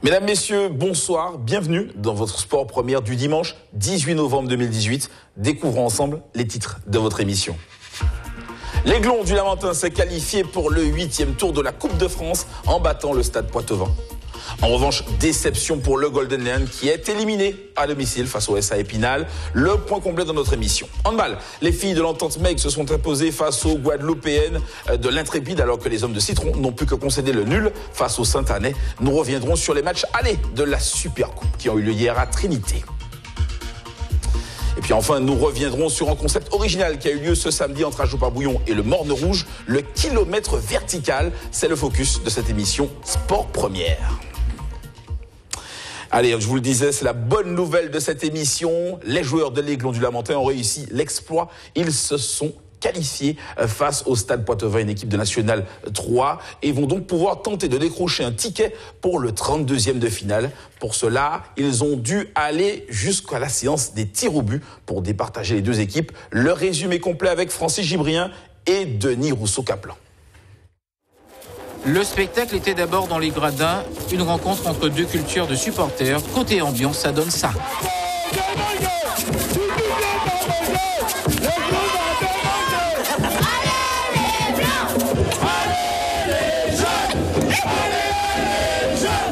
Mesdames, Messieurs, bonsoir, bienvenue dans votre Sport Première du dimanche 18 novembre 2018. Découvrons ensemble les titres de votre émission. L'Aiglon du Lamentin s'est qualifié pour le 8e tour de la Coupe de France en battant le Stade Poitevin. En revanche, déception pour le Golden Lion qui est éliminé à domicile face au SA Épinal. Le point complet dans notre émission. Handball, les filles de l'Entente Meg se sont imposées face aux Guadeloupéennes de l'Intrépide alors que les hommes de Citron n'ont pu que concéder le nul face aux Saint-Anais. Nous reviendrons sur les matchs allés de la Super Coupe qui ont eu lieu hier à Trinité. Et puis enfin, nous reviendrons sur un concept original qui a eu lieu ce samedi entre Ajoupa-Bouillon et le Morne Rouge, le kilomètre vertical. C'est le focus de cette émission Sport Première. Allez, je vous le disais, c'est la bonne nouvelle de cette émission. Les joueurs de l'Aiglon du Lamentin ont réussi l'exploit. Ils se sont qualifiés face au Stade Poitevin, une équipe de National 3, et vont donc pouvoir tenter de décrocher un ticket pour le 32e de finale. Pour cela, ils ont dû aller jusqu'à la séance des tirs au but pour départager les deux équipes. Le résumé complet avec Francis Gibrien et Denis Rousseau-Caplan. Le spectacle était d'abord dans les gradins, une rencontre entre deux cultures de supporters. Côté ambiance, ça donne ça.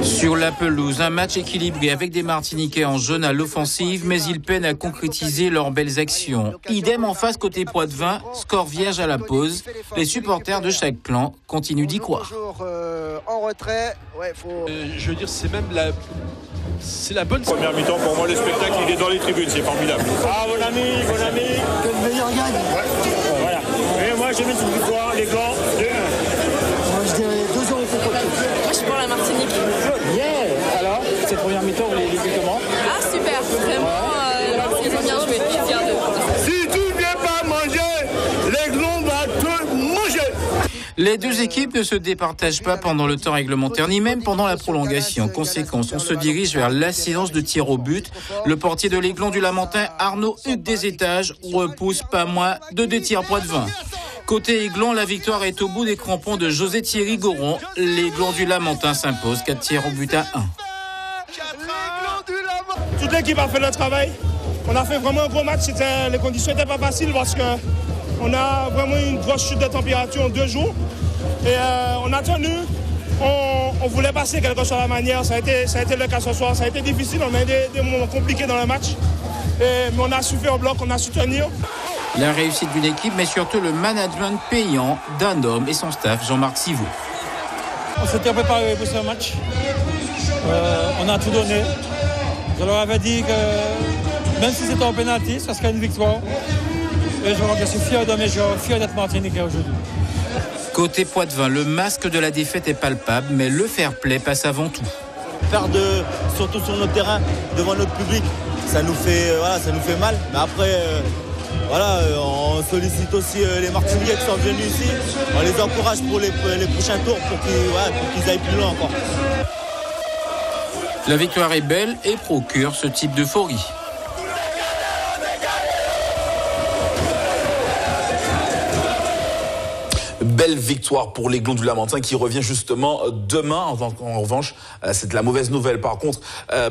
Sur la pelouse, un match équilibré avec des Martiniquais en jaune à l'offensive, mais ils peinent à concrétiser leurs belles actions. Idem en face côté Poitevin, score vierge à la pause. Les supporters de chaque clan continuent d'y croire. En retrait, je veux dire, c'est même la bonne première mi-temps. Pour moi, le spectacle, il est dans les tribunes, c'est formidable. Ah, mon ami, que le meilleur gagne. Voilà. Et moi, j'ai mis une victoire, les Blancs, 2-1. Moi, je dirais 2-0 pour Poitiers. Moi, je suis pour la Martinique. Yeah. Alors, cette première mi-temps, vous l'avez vu comment? Ah, super. Vraiment, ils ont bien joué. Je suis fière d'eux. Si tu viens pas manger, l'Aiglon va te manger. Les deux équipes ne se départagent pas pendant le temps réglementaire, ni même pendant la prolongation. Conséquence, on se dirige vers la séance de tir au but. Le portier de l'Aiglon du Lamentin, Arnaud Hugues des Étages, repousse pas moins de 2 tirs Poitevin. Côté Aiglon, la victoire est au bout des crampons de José Thierry Goron. L'Aiglon du Lamentin s'impose 4 tirs au but à 1. Toute l'équipe a fait le travail. On a fait vraiment un gros match. Les conditions n'étaient pas faciles parce qu'on a vraiment eu une grosse chute de température en 2 jours. Et on a tenu. On voulait passer quelque chose à la manière. Ça a été le cas ce soir. Ça a été difficile. On a eu des moments compliqués dans le match. Mais on a su faire au bloc, on a su tenir. La réussite d'une équipe, mais surtout le management payant d'un homme et son staff, Jean-Marc Sivou. On s'était préparé pour ce match. On a tout donné. Je leur avais dit que même si c'était en pénalty, ça serait une victoire. Et je suis fier de mes joueurs, fier d'être martiniquais aujourd'hui. Côté Poitevin, le masque de la défaite est palpable, mais le fair play passe avant tout. Surtout sur notre terrain, devant notre public, ça nous fait mal. Mais après, on sollicite aussi les Martiniquais qui sont venus ici. On les encourage pour les prochains tours pour qu'ils aillent plus loin encore. La victoire est belle et procure ce type d'euphorie. Belle victoire pour l'Aiglon du Lamentin qui revient justement demain. En revanche, c'est de la mauvaise nouvelle par contre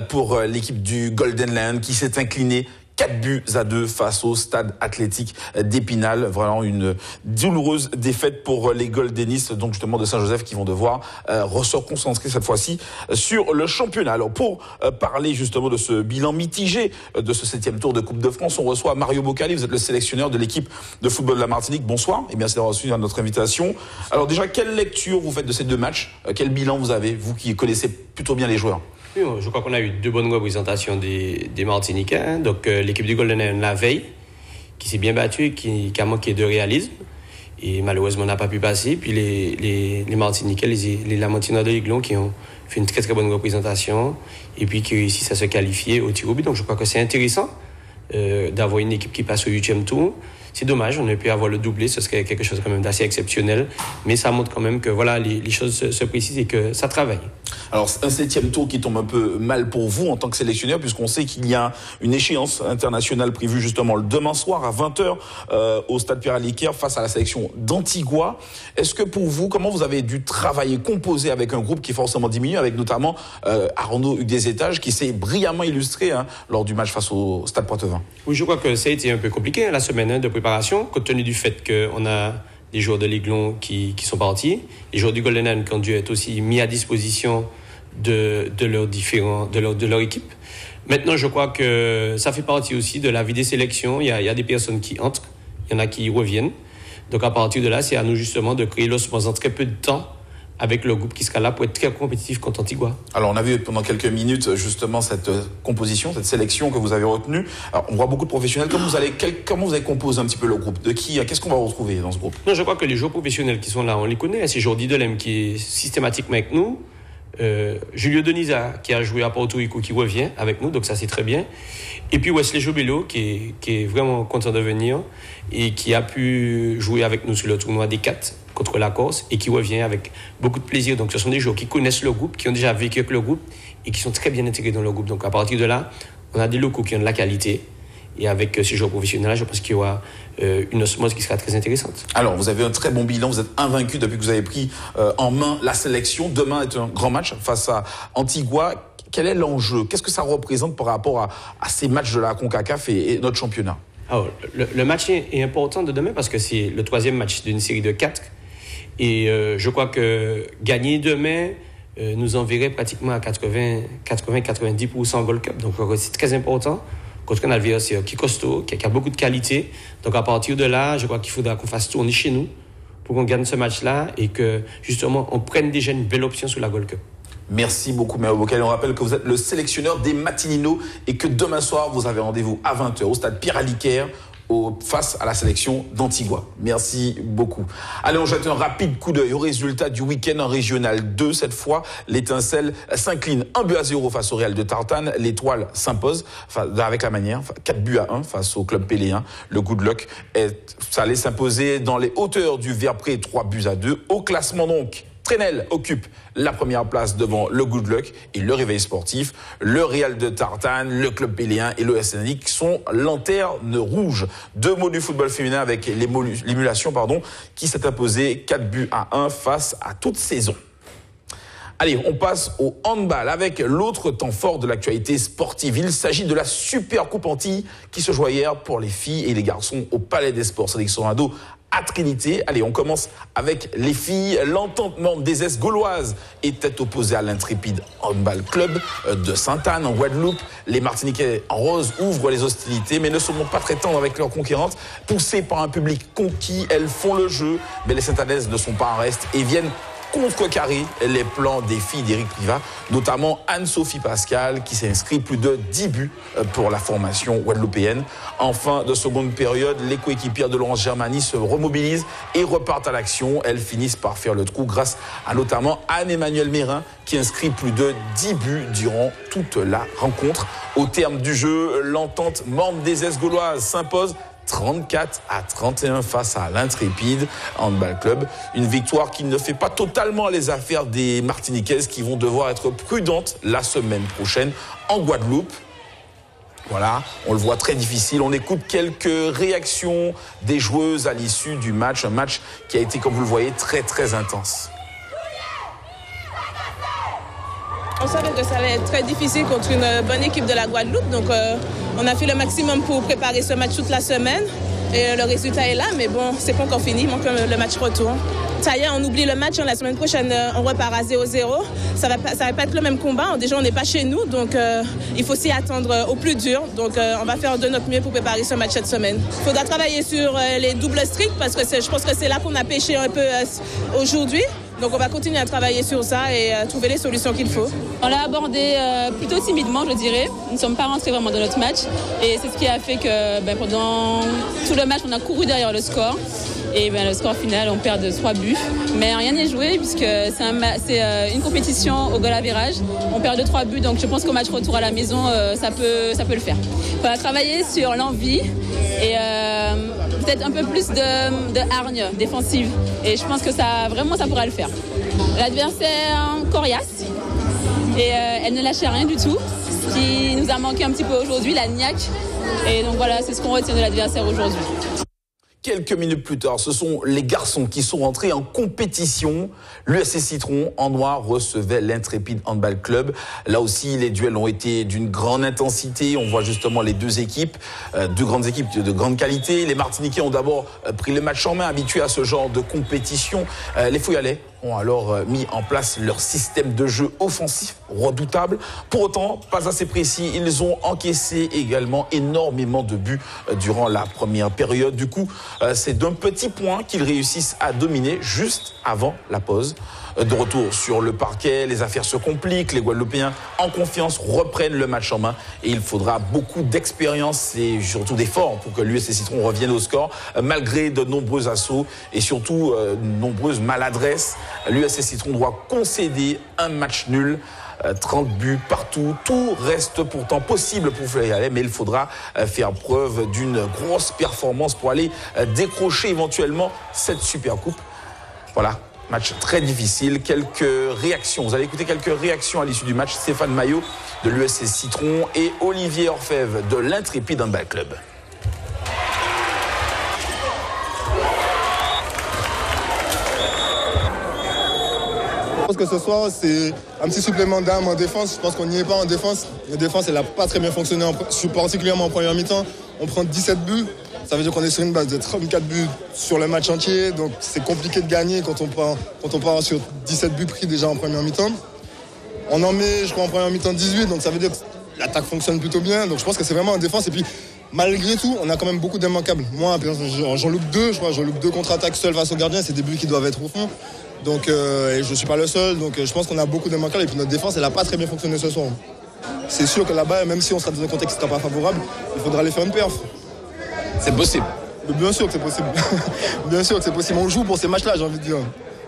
pour l'équipe du Golden Lion qui s'est inclinée 4-2 face au Stade Athlétique d'Épinal. Vraiment une douloureuse défaite pour les Goldenistes, donc justement de Saint-Joseph, qui vont devoir se concentrer cette fois-ci sur le championnat. Alors pour parler justement de ce bilan mitigé de ce 7e tour de Coupe de France, on reçoit Mario Boccali. Vous êtes le sélectionneur de l'équipe de football de la Martinique. Bonsoir et merci d'avoir reçu notre invitation. Alors déjà, quelle lecture vous faites de ces 2 matchs? Quel bilan vous avez, vous qui connaissez plutôt bien les joueurs? Oui, je crois qu'on a eu 2 bonnes représentations des Martiniquais. Donc l'équipe du Golden Lion la veille, qui s'est bien battue, qui a manqué de réalisme. Et malheureusement, on n'a pas pu passer. Puis les Martiniquais, les Lamentinois de l'Aiglon, qui ont fait une très très bonne représentation. Et puis qui réussissent à se qualifier au tir au but. Donc je crois que c'est intéressant d'avoir une équipe qui passe au 8e tour. c'est dommage, on aurait pu avoir le doublé, ce serait quelque chose quand même d'assez exceptionnel. Mais ça montre quand même que voilà, les choses se précisent et que ça travaille. Alors, un 7e tour qui tombe un peu mal pour vous en tant que sélectionneur, puisqu'on sait qu'il y a une échéance internationale prévue justement le demain soir à 20h au stade Pierre-Aliquer face à la sélection d'Antigua. Est-ce que pour vous, comment vous avez dû travailler, composer avec un groupe qui est forcément diminué, avec notamment Arnaud Hugues des Étages qui s'est brillamment illustré lors du match face au stade Poitevin? Oui, je crois que ça a été un peu compliqué la semaine de préparation, compte tenu du fait qu'on a des joueurs de l'Aiglon qui sont partis, les joueurs du Golden Hand qui ont dû être aussi mis à disposition de leur équipe. Maintenant, je crois que ça fait partie aussi de la vie des sélections. Il y a des personnes qui entrent, il y en a qui reviennent. Donc à partir de là, c'est à nous justement de créer l'osmose en très peu de temps avec le groupe qui sera là pour être très compétitif contre Antigua. Alors on a vu pendant quelques minutes justement cette composition, cette sélection que vous avez retenue. Alors on voit beaucoup de professionnels. Comment vous avez composé un petit peu le groupe? De qui? Qu'est-ce qu'on va retrouver dans ce groupe? Non, je crois que les joueurs professionnels qui sont là, on les connaît. C'est Jordi Delem qui est systématiquement avec nous. Julio Denisa qui a joué à Porto Rico qui revient avec nous, donc ça c'est très bien. Et puis Wesley Jobello qui est vraiment content de venir et qui a pu jouer avec nous sur le tournoi des 4 contre la Corse et qui revient avec beaucoup de plaisir. Donc ce sont des joueurs qui connaissent le groupe, qui ont déjà vécu avec le groupe et qui sont très bien intégrés dans le groupe. Donc à partir de là, on a des locaux qui ont de la qualité. Et avec ces joueurs professionnels, je pense qu'il y aura une osmose qui sera très intéressante. Alors, vous avez un très bon bilan, vous êtes invaincu depuis que vous avez pris en main la sélection. Demain est un grand match face à Antigua. Quel est l'enjeu? Qu'est-ce que ça représente par rapport à ces matchs de la CONCACAF et notre championnat? Alors, le match est important de demain parce que c'est le 3e match d'une série de 4. Et je crois que gagner demain nous enverrait pratiquement à 80-90% en Gold Cup. Donc, c'est très important. Contre un adversaire qui est costaud, qui a beaucoup de qualité. Donc à partir de là, je crois qu'il faudra qu'on fasse tourner chez nous pour qu'on gagne ce match-là et que justement on prenne déjà une belle option sur la Gold Cup. Merci beaucoup, Mario Bocal. On rappelle que vous êtes le sélectionneur des Matininos et que demain soir, vous avez rendez-vous à 20h au stade Pierre-Aliquer face à la sélection d'Antigua. Merci beaucoup. Allez, on jette un rapide coup d'œil au résultat du week-end en Régional 2. Cette fois, l'Étincelle s'incline 1-0 face au Real de Tartane. L'Étoile s'impose avec la manière, 4-1 face au club péléen. Le Good Luck allait s'imposer dans les hauteurs du Verpré 3-2. Au classement donc, Trenel occupe la première place devant le Good Luck et le Réveil Sportif. Le Real de Tartane, le club péléen et le SNI qui sont lanternes rouges. 2 mots du football féminin avec l'émulation qui s'est imposé 4-1 face à toute saison. Allez, on passe au handball avec l'autre temps fort de l'actualité sportive. Il s'agit de la Super Coupe Antilles qui se joue hier pour les filles et les garçons au Palais des Sports Sélection Ado à Trinité. Allez, on commence avec les filles. L'entente des S gauloises était opposée à l'Intrépide Handball Club de Sainte-Anne en Guadeloupe. Les Martiniquais en rose ouvrent les hostilités, mais ne seront pas très tendres avec leurs concurrentes. Poussées par un public conquis, elles font le jeu, mais les Sainte-Annaises ne sont pas en reste et viennent contrecarrer les plans des filles d'Éric Privat, notamment Anne-Sophie Pascal qui s'est inscrit plus de 10 buts pour la formation guadeloupéenne. En fin de seconde période, les coéquipières de Laurence Germani se remobilisent et repartent à l'action. Elles finissent par faire le trou grâce à notamment Anne-Emmanuelle Mérin qui inscrit plus de 10 buts durant toute la rencontre. Au terme du jeu, l'entente Morne des S gauloises s'impose 34-31 face à l'Intrépide Handball Club. Une victoire qui ne fait pas totalement les affaires des Martiniquaises qui vont devoir être prudentes la semaine prochaine en Guadeloupe. Voilà, on le voit très difficile. On écoute quelques réactions des joueuses à l'issue du match. Un match qui a été, comme vous le voyez, très très intense. On savait que ça allait être très difficile contre une bonne équipe de la Guadeloupe. Donc on a fait le maximum pour préparer ce match toute la semaine. Et le résultat est là, mais bon, c'est pas encore fini. Il manque le match retour. Ça y est, on oublie le match. La semaine prochaine, on repart à 0-0. Ça va pas être le même combat. Déjà, on n'est pas chez nous. Donc il faut s'y attendre au plus dur. Donc on va faire de notre mieux pour préparer ce match cette semaine. Il faudra travailler sur les doubles stricts parce que je pense que c'est là qu'on a pêché un peu aujourd'hui. Donc on va continuer à travailler sur ça et trouver les solutions qu'il faut. On l'a abordé plutôt timidement, je dirais. Nous ne sommes pas rentrés vraiment dans notre match. Et c'est ce qui a fait que pendant tout le match, on a couru derrière le score. Et le score final, on perd de 3 buts. Mais rien n'est joué puisque c'est une compétition au goal average. On perd de 3 buts, donc je pense qu'au match retour à la maison, ça peut le faire. Il faut travailler sur l'envie et peut-être un peu plus de hargne défensive. Et je pense que ça pourrait le faire. L'adversaire coriace et elle ne lâchait rien du tout. Ce qui nous a manqué un petit peu aujourd'hui, la niaque. Et donc voilà, c'est ce qu'on retient de l'adversaire aujourd'hui. Quelques minutes plus tard, ce sont les garçons qui sont rentrés en compétition. L'USC Citron en noir recevait l'Intrépide Handball Club. Là aussi, les duels ont été d'une grande intensité. On voit justement les deux équipes, deux grandes équipes de grande qualité. Les Martiniquais ont d'abord pris le match en main, habitués à ce genre de compétition. Les Fouillalais ont alors mis en place leur système de jeu offensif redoutable. Pour autant, pas assez précis. Ils ont encaissé également énormément de buts durant la première période. Du coup, c'est d'un petit point qu'ils réussissent à dominer juste avant la pause. De retour sur le parquet, les affaires se compliquent. Les Guadeloupéens, en confiance, reprennent le match en main. Et il faudra beaucoup d'expérience et surtout d'efforts pour que l'USC Citron revienne au score. Malgré de nombreux assauts et surtout nombreuses maladresses, l'USC Citron doit concéder un match nul. 30 buts partout, tout reste pourtant possible pour Fouillalais, mais il faudra faire preuve d'une grosse performance pour aller décrocher éventuellement cette super coupe. Voilà, match très difficile, quelques réactions, vous allez écouter quelques réactions à l'issue du match. Stéphane Maillot de l'USC Citron et Olivier Orfèvre de l'Intrépide Handball Club. Je pense que ce soir, c'est un petit supplément d'âme en défense. Je pense qu'on n'y est pas en défense. La défense, elle n'a pas très bien fonctionné, particulièrement en première mi-temps. On prend 17 buts. Ça veut dire qu'on est sur une base de 34 buts sur le match entier. Donc c'est compliqué de gagner quand on part sur 17 buts pris déjà en première mi-temps. On en met, je crois, en première mi-temps 18. Donc ça veut dire que l'attaque fonctionne plutôt bien. Donc je pense que c'est vraiment en défense. Et puis, malgré tout, on a quand même beaucoup d'immanquables. Moi, j'en loupe deux. Je crois, j'en loupe deux contre-attaques seul face au gardien. C'est des buts qui doivent être au fond. Donc je ne suis pas le seul, donc je pense qu'on a beaucoup d'immanquables et puis notre défense elle n'a pas très bien fonctionné ce soir. C'est sûr que là-bas, même si on sera dans un contexte qui ne sera pas favorable, il faudra aller faire une perf. C'est possible. Mais bien sûr que c'est possible. Bien sûr que c'est possible. On joue pour ces matchs-là, j'ai envie de dire.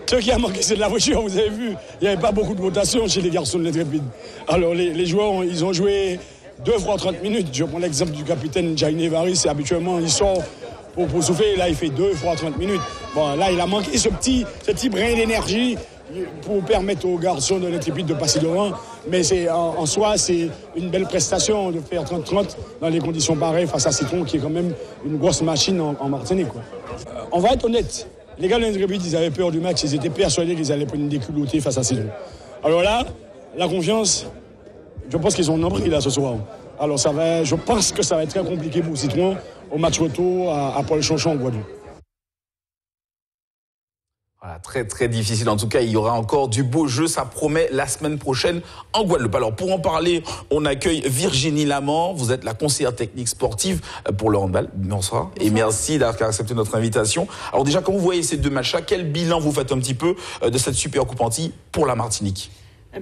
Ce qui a manqué, c'est de la voiture, vous avez vu. Il n'y avait pas beaucoup de rotation chez les garçons de l'Intrépide. Alors les joueurs, ils ont joué 2 fois 30 minutes. Je prends l'exemple du capitaine Jainé Varis, habituellement il sort pour souffler, là il fait 2 fois 30 minutes. Bon, là il a manqué ce petit brin d'énergie pour permettre aux garçons de l'Intrépide de passer devant. Mais en soi, c'est une belle prestation de faire 30-30 dans les conditions pareilles face à Citron, qui est quand même une grosse machine en Martinique, quoi. On va être honnête, les gars de l'Intrépide, ils avaient peur du match, ils étaient persuadés qu'ils allaient prendre une déculottée face à Citron. Alors là, la confiance, je pense qu'ils ont nombré là ce soir. Alors je pense que ça va être très compliqué pour Citron au match retour à Paul-Chonchon en Guadeloupe. Voilà, très très difficile. En tout cas, il y aura encore du beau jeu. Ça promet la semaine prochaine en Guadeloupe. Alors pour en parler, on accueille Virginie Lamant. Vous êtes la conseillère technique sportive pour le handball. Bonsoir. Et merci d'avoir accepté notre invitation. Alors déjà, quand vous voyez ces deux matchs-là, quel bilan vous faites un petit peu de cette Super Coupe Antilles pour la Martinique ?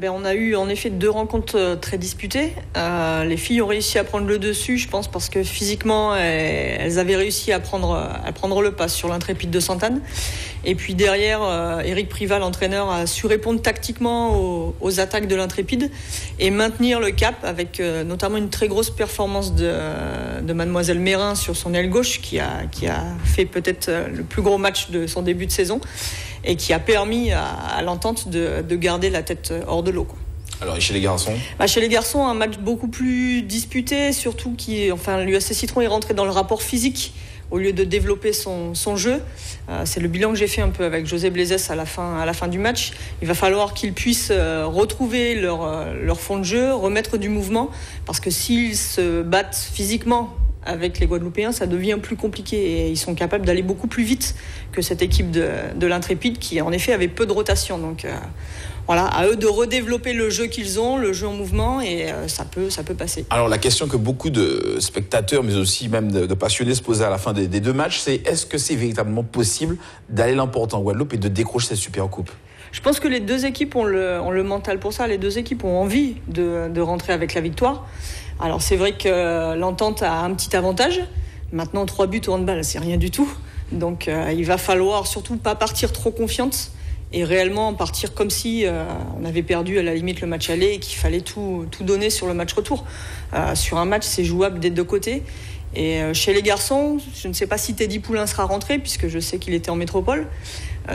On a eu en effet 2 rencontres très disputées. Les filles ont réussi à prendre le dessus, je pense, parce que physiquement, elles avaient réussi à prendre le pas sur l'Intrépide de Sainte-Anne. Et puis derrière, Éric Prival, l'entraîneur, a su répondre tactiquement aux attaques de l'Intrépide et maintenir le cap avec notamment une très grosse performance de Mademoiselle Mérin sur son aile gauche qui a fait peut-être le plus gros match de son début de saison et qui a permis à l'entente de garder la tête hors de l'eau, quoi. Alors, et chez les garçons ? Chez les garçons, un match beaucoup plus disputé, surtout l'USC Citron est rentré dans le rapport physique au lieu de développer son jeu. C'est le bilan que j'ai fait un peu avec José Blaisès à la fin du match. Il va falloir qu'ils puissent retrouver leur fond de jeu, remettre du mouvement, parce que s'ils se battent physiquement avec les Guadeloupéens, ça devient plus compliqué et ils sont capables d'aller beaucoup plus vite que cette équipe de l'Intrépide qui en effet avait peu de rotation. Donc voilà, à eux de redévelopper le jeu qu'ils ont, le jeu en mouvement, et ça peut passer. Alors la question que beaucoup de spectateurs, mais aussi même de passionnés se posaient à la fin des 2 matchs, c'est est-ce que c'est véritablement possible d'aller l'emporter en Guadeloupe et de décrocher cette Super Coupe ? Je pense que les 2 équipes ont le mental pour ça. Les 2 équipes ont envie de rentrer avec la victoire. Alors c'est vrai que l'entente a un petit avantage. Maintenant, 3 buts au handball, c'est rien du tout. Donc il va falloir surtout pas partir trop confiante et réellement partir comme si on avait perdu à la limite le match aller et qu'il fallait tout donner sur le match retour. Sur un match, c'est jouable des 2 côtés. Et chez les garçons, je ne sais pas si Teddy Poulain sera rentré, puisque je sais qu'il était en métropole.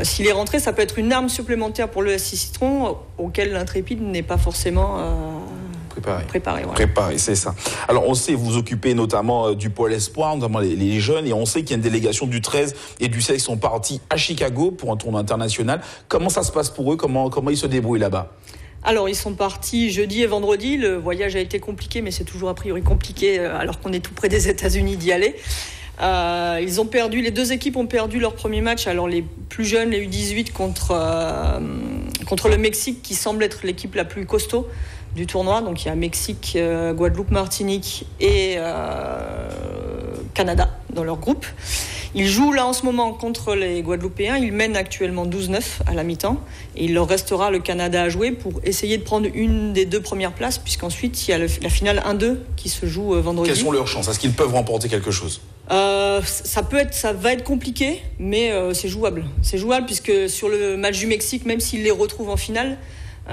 S'il est rentré, ça peut être une arme supplémentaire pour le SC Citron, auquel l'Intrépide n'est pas forcément Préparé, c'est ça. Alors on sait, vous vous occupez notamment du pôle espoir, notamment les jeunes, et on sait qu'il y a une délégation du 13 et du 16 qui sont partis à Chicago pour un tournoi international. Comment ça se passe pour eux? Comment ils se débrouillent là-bas? Alors, ils sont partis jeudi et vendredi. Le voyage a été compliqué, mais c'est toujours a priori compliqué alors qu'on est tout près des États-Unis d'y aller. Ils ont perdu, les deux équipes ont perdu leur premier match. Alors, les plus jeunes, les U18 contre le Mexique, qui semble être l'équipe la plus costaud du tournoi. Donc, il y a Mexique, Guadeloupe, Martinique et Canada dans leur groupe. Ils jouent là en ce moment contre les Guadeloupéens. Ils mènent actuellement 12-9 à la mi-temps. Et il leur restera le Canada à jouer pour essayer de prendre une des deux premières places, puisqu'ensuite il y a la finale 1-2 qui se joue vendredi. Quelles sont leurs chances? Est-ce qu'ils peuvent remporter quelque chose? Ça va être compliqué, mais c'est jouable. C'est jouable puisque sur le match du Mexique, même s'ils les retrouvent en finale,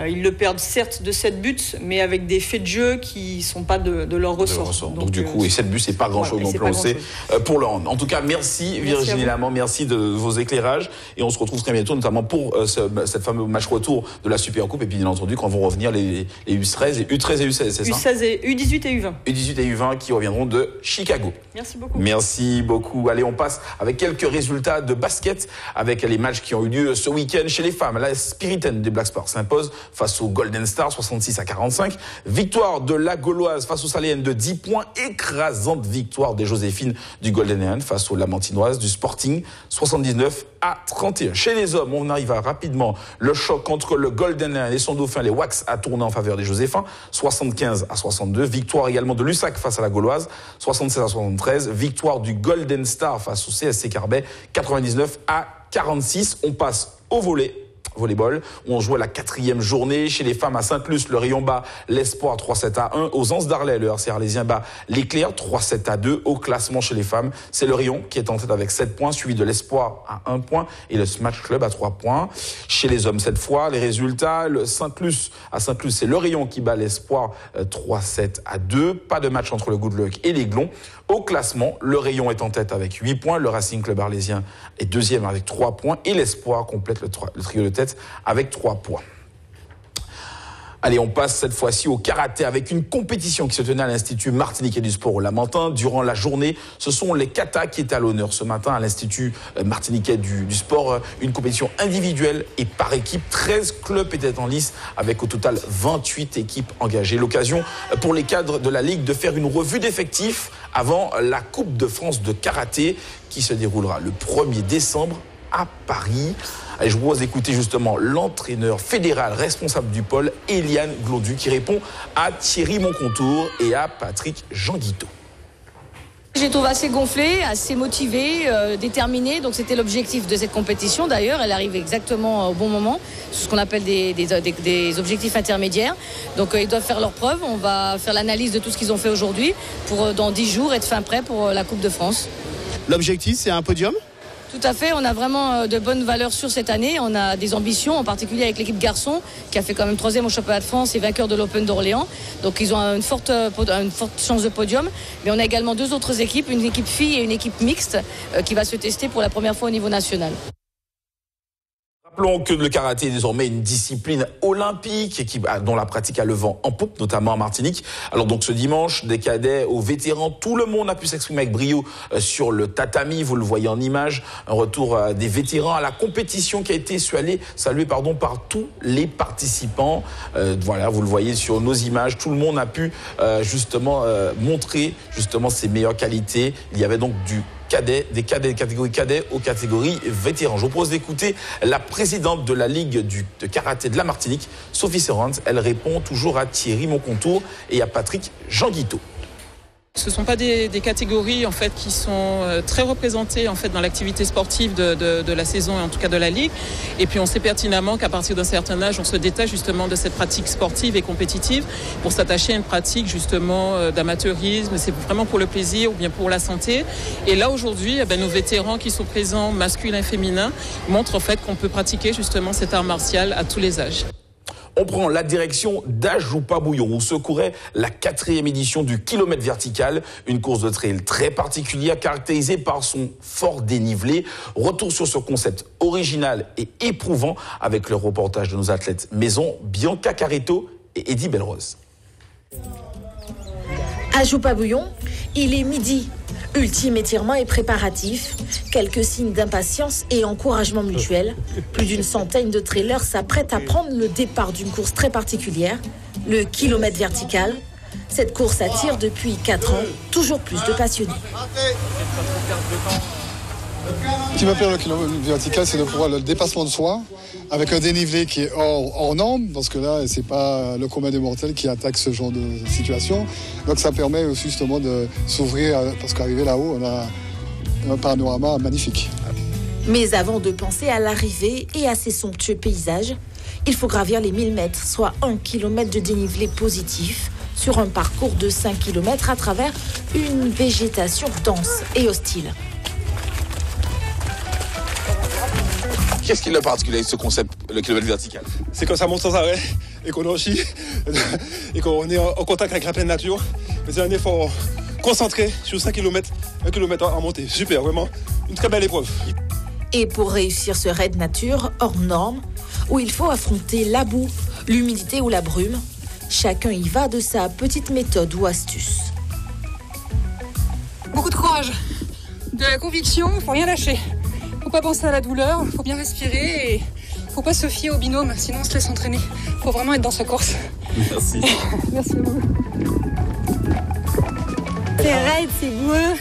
ils le perdent certes de 7 buts, mais avec des faits de jeu qui ne sont pas de leur ressort. Donc du coup, et 7 buts, c'est pas grand-chose non plus, on sait, pour le hand. En tout cas, merci Virginie Lamant, merci de vos éclairages. Et on se retrouve très bientôt, notamment pour cette fameuse match retour de la Super Coupe. Et puis bien entendu, quand vont revenir les U13 et U13 et U16, c'est ça? U16 et U18 et U20. U18 et U20 qui reviendront de Chicago. Merci beaucoup. Merci beaucoup. Allez, on passe avec quelques résultats de basket, avec les matchs qui ont eu lieu ce week-end chez les femmes. La Spiritaine des Black Stars s'impose face au Golden Star, 66-45. Victoire de la Gauloise face aux Saléennes de 10 points. Écrasante victoire des Joséphines du Golden Hand face aux Lamantinoises du Sporting, 79-31. Chez les hommes, on arrive rapidement. Le choc entre le Golden Hand et son dauphin, les Wax, a tourné en faveur des Joséphins, 75-62. Victoire également de Lussac face à la Gauloise, 76-73. Victoire du Golden Star face au CSC Carbet, 99-46. On passe au volleyball, où on joue à la 4e journée. Chez les femmes à Sainte-Luce, le rayon bas l'Espoir 3-7-1. Aux Anses d'Arlay, le RC Arlésien bat l'Éclair 3-7-2. Au classement chez les femmes, c'est le rayon qui est en tête avec 7 points, suivi de l'Espoir à 1 point et le Smash Club à 3 points. Chez les hommes, cette fois, les résultats, à Sainte-Luce, c'est le rayon qui bat l'Espoir 3-7-2. Pas de match entre le Good Luck et l'Aiglon. Au classement, le rayon est en tête avec 8 points. Le Racing Club Arlésien est deuxième avec 3 points. Et l'Espoir complète le trio de tête avec 3 points. Allez, on passe cette fois-ci au karaté avec une compétition qui se tenait à l'Institut martiniquais du sport au Lamentin. Durant la journée, ce sont les katas qui étaient à l'honneur ce matin à l'Institut martiniquais du sport. Une compétition individuelle et par équipe. 13 clubs étaient en lice avec au total 28 équipes engagées. L'occasion pour les cadres de la Ligue de faire une revue d'effectifs avant la Coupe de France de karaté qui se déroulera le 1er décembre à Paris. Allez, je vous propose d'écouter justement l'entraîneur fédéral responsable du pôle, Eliane Glondu, qui répond à Thierry Moncontour et à Patrick Jean-Guiteau. Je les trouve assez gonflés, assez motivés, déterminés. Donc c'était l'objectif de cette compétition. D'ailleurs, elle arrive exactement au bon moment. C'est ce qu'on appelle des objectifs intermédiaires. Donc ils doivent faire leurs preuves. On va faire l'analyse de tout ce qu'ils ont fait aujourd'hui pour dans 10 jours être fin prêt pour la Coupe de France. L'objectif, c'est un podium ? Tout à fait, on a vraiment de bonnes valeurs sur cette année. On a des ambitions, en particulier avec l'équipe garçon, qui a fait quand même 3e au championnat de France et vainqueur de l'Open d'Orléans. Donc ils ont une forte chance de podium. Mais on a également 2 autres équipes, une équipe filles et une équipe mixte, qui va se tester pour la première fois au niveau national. Rappelons que le karaté est désormais une discipline olympique dont la pratique a le vent en poupe, notamment en Martinique. Alors donc ce dimanche, des cadets aux vétérans, tout le monde a pu s'exprimer avec brio sur le tatami, vous le voyez en image, un retour des vétérans à la compétition qui a été saluée par tous les participants. Voilà, vous le voyez sur nos images, tout le monde a pu montrer ses meilleures qualités. Il y avait donc des catégories cadets aux catégories vétérans. Je vous propose d'écouter la présidente de la Ligue de karaté de la Martinique, Sophie Serrant. Elle répond toujours à Thierry Moncontour et à Patrick Jean-Guiteau. Ce ne sont pas des catégories en fait, qui sont très représentées en fait, dans l'activité sportive de la saison et en tout cas de la Ligue. Et puis on sait pertinemment qu'à partir d'un certain âge, on se détache justement de cette pratique sportive et compétitive pour s'attacher à une pratique justement d'amateurisme. C'est vraiment pour le plaisir ou bien pour la santé. Et là aujourd'hui, nos vétérans qui sont présents, masculins et féminins, montrent en fait qu'on peut pratiquer justement cet art martial à tous les âges. On prend la direction d'Ajoupa-Bouillon où se courait la 4e édition du kilomètre vertical, une course de trail très particulière caractérisée par son fort dénivelé. Retour sur ce concept original et éprouvant avec le reportage de nos athlètes maison, Bianca Carreto et Eddie Belrose. Ajoupa-Bouillon, il est midi. Ultime étirement et préparatif, quelques signes d'impatience et encouragement mutuel. Plus d'une centaine de trailers s'apprêtent à prendre le départ d'une course très particulière, le kilomètre vertical. Cette course attire depuis 4 ans toujours plus de passionnés. Ce qui me plaît le kilomètre vertical, c'est de pouvoir le dépassement de soi avec un dénivelé qui est hors norme, parce que là, c'est pas le commun des mortels qui attaque ce genre de situation. Donc ça permet aussi justement de s'ouvrir, parce qu'arrivé là-haut, on a un panorama magnifique. Mais avant de penser à l'arrivée et à ces somptueux paysages, il faut gravir les 1000 mètres, soit 1 km de dénivelé positif, sur un parcours de 5 km à travers une végétation dense et hostile. Qu'est-ce qui est le particulier avec ce concept, le kilomètre vertical? C'est que ça monte sans arrêt et qu'on en chie et qu'on est en contact avec la pleine nature. Mais c'est un effort concentré sur 5 km, 1 km à monter. Super, vraiment, une très belle épreuve. Et pour réussir ce raid nature hors norme, où il faut affronter la boue, l'humidité ou la brume, chacun y va de sa petite méthode ou astuce. Beaucoup de courage, de la conviction, il ne faut rien lâcher. Faut pas penser à la douleur, faut bien respirer et faut pas se fier au binôme, sinon on se laisse entraîner. Faut vraiment être dans sa course. Merci. Merci beaucoup. C'est raide, c'est boueux,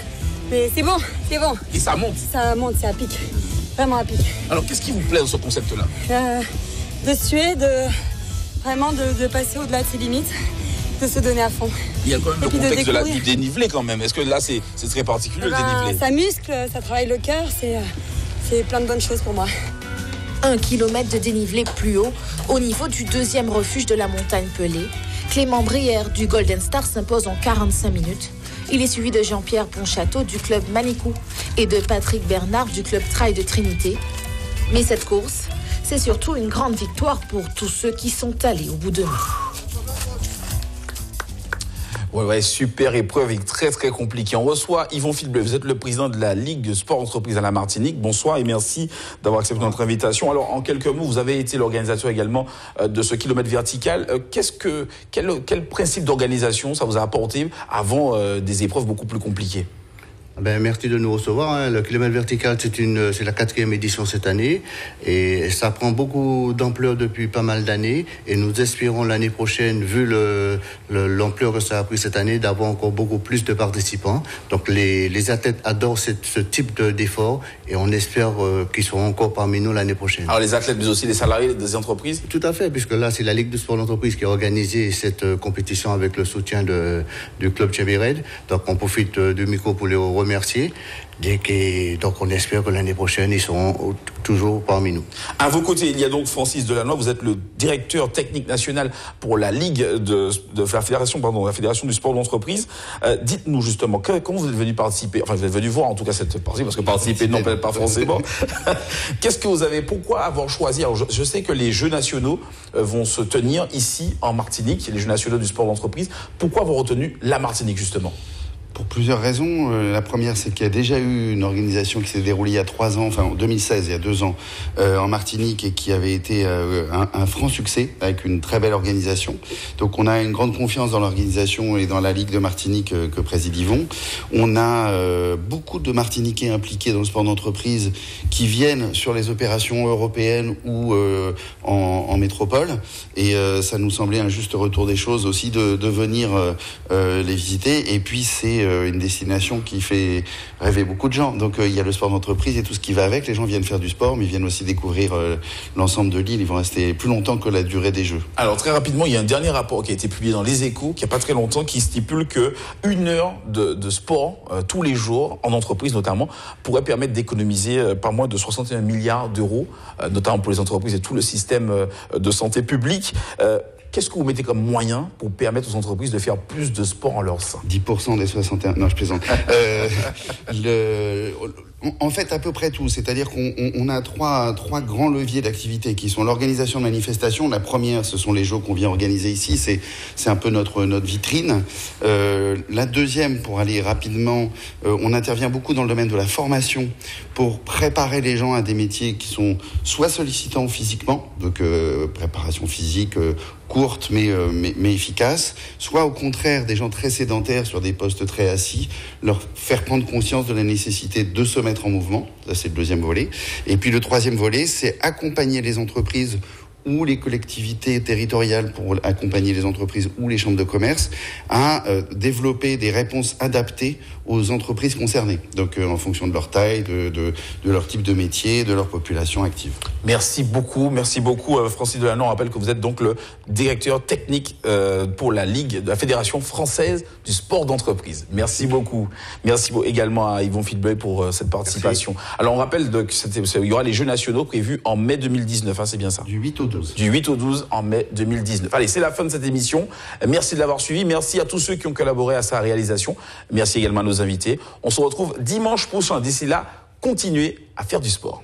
mais c'est bon, c'est bon. Et ça monte? Ça monte, c'est à pic, vraiment à pic. Alors qu'est-ce qui vous plaît dans ce concept-là? De suer, vraiment de passer au-delà de ses limites, de se donner à fond. Il y a quand même le contexte du dénivelé quand même. Est-ce que là c'est très particulier le dénivelé? Ça muscle, ça travaille le cœur, c'est plein de bonnes choses pour moi. 1 kilomètre de dénivelé plus haut, au niveau du 2e refuge de la montagne Pelée. Clément Brière du Golden Star s'impose en 45 minutes. Il est suivi de Jean-Pierre Ponchateau du club Manicou et de Patrick Bernard du club Trail de Trinité. Mais cette course, c'est surtout une grande victoire pour tous ceux qui sont allés au bout de nous. Ouais, super épreuve et très compliquée. On reçoit Yvon Filbleu, vous êtes le président de la Ligue de Sport Entreprise à la Martinique. Bonsoir et merci d'avoir accepté notre invitation. Alors, en quelques mots, vous avez été l'organisateur également de ce kilomètre vertical. Quel principe d'organisation ça vous a apporté avant des épreuves beaucoup plus compliquées? Merci de nous recevoir. Le kilomètre vertical, c'est la 4e édition cette année et ça prend beaucoup d'ampleur depuis pas mal d'années et nous espérons l'année prochaine, vu l'ampleur que ça a pris cette année, d'avoir encore beaucoup plus de participants. Donc les athlètes adorent ce type d'effort et on espère qu'ils seront encore parmi nous l'année prochaine. Alors les athlètes, mais aussi les salariés des entreprises? Tout à fait, puisque là c'est la Ligue de sport d'entreprise qui a organisé cette compétition avec le soutien du club Chemired. Donc on profite du micro pour les remercier. Donc on espère que l'année prochaine, ils seront toujours parmi nous. À vos côtés, il y a donc Francis Delannoy, vous êtes le directeur technique national pour la Ligue de la Fédération du sport d'entreprise. Dites-nous justement, comment vous êtes venu participer, enfin vous êtes venu voir en tout cas cette partie, parce que participer non peut-être pas forcément. Pourquoi avoir choisi, alors je sais que les Jeux nationaux vont se tenir ici en Martinique, les Jeux nationaux du sport d'entreprise. Pourquoi avoir retenu la Martinique justement? Pour plusieurs raisons. La première, c'est qu'il y a déjà eu une organisation qui s'est déroulée il y a 3 ans, enfin en 2016, il y a 2 ans, en Martinique et qui avait été un franc succès avec une très belle organisation. Donc on a une grande confiance dans l'organisation et dans la Ligue de Martinique que préside Yvon. On a beaucoup de Martiniquais impliqués dans le sport d'entreprise qui viennent sur les opérations européennes ou en métropole et ça nous semblait un juste retour des choses aussi de venir les visiter. Et puis c'est une destination qui fait rêver beaucoup de gens. Donc il y a le sport d'entreprise et tout ce qui va avec. Les gens viennent faire du sport, mais ils viennent aussi découvrir l'ensemble de l'île. Ils vont rester plus longtemps que la durée des Jeux. Alors très rapidement, il y a un dernier rapport qui a été publié dans Les Échos, qui a pas très longtemps, qui stipule que 1 heure de sport tous les jours, en entreprise notamment, pourrait permettre d'économiser pas moins de 61 milliards d'euros, notamment pour les entreprises et tout le système de santé publique. Qu'est-ce que vous mettez comme moyen pour permettre aux entreprises de faire plus de sport en leur sein? 10% des 61... Non, je plaisante. En fait, à peu près tout. C'est-à-dire qu'on a trois grands leviers d'activité qui sont l'organisation de manifestations. La première, ce sont les jeux qu'on vient organiser ici. C'est un peu notre vitrine. La deuxième, pour aller rapidement, on intervient beaucoup dans le domaine de la formation pour préparer les gens à des métiers qui sont soit sollicitants physiquement, donc préparation physique courte mais efficace, soit au contraire des gens très sédentaires sur des postes très assis, leur faire prendre conscience de la nécessité de se mettre en mouvement. Ça, c'est le deuxième volet. Et puis le troisième volet, c'est accompagner les entreprises ou les collectivités territoriales pour accompagner les entreprises ou les chambres de commerce à développer des réponses adaptées aux entreprises concernées. Donc en fonction de leur taille, de leur type de métier, de leur population active. Merci beaucoup Francis Delannoy. On rappelle que vous êtes donc le directeur technique pour la Ligue de la Fédération française du sport d'entreprise. Merci beaucoup. Merci également à Yvon Fitbeuil pour cette participation. Merci. Alors on rappelle qu'il y aura les Jeux nationaux prévus en mai 2019, c'est bien ça? Du 8 au 12. Du 8 au 12 en mai 2019. Allez, c'est la fin de cette émission. Merci de l'avoir suivi. Merci à tous ceux qui ont collaboré à sa réalisation. Merci également à nos invités. On se retrouve dimanche prochain. D'ici là, continuez à faire du sport.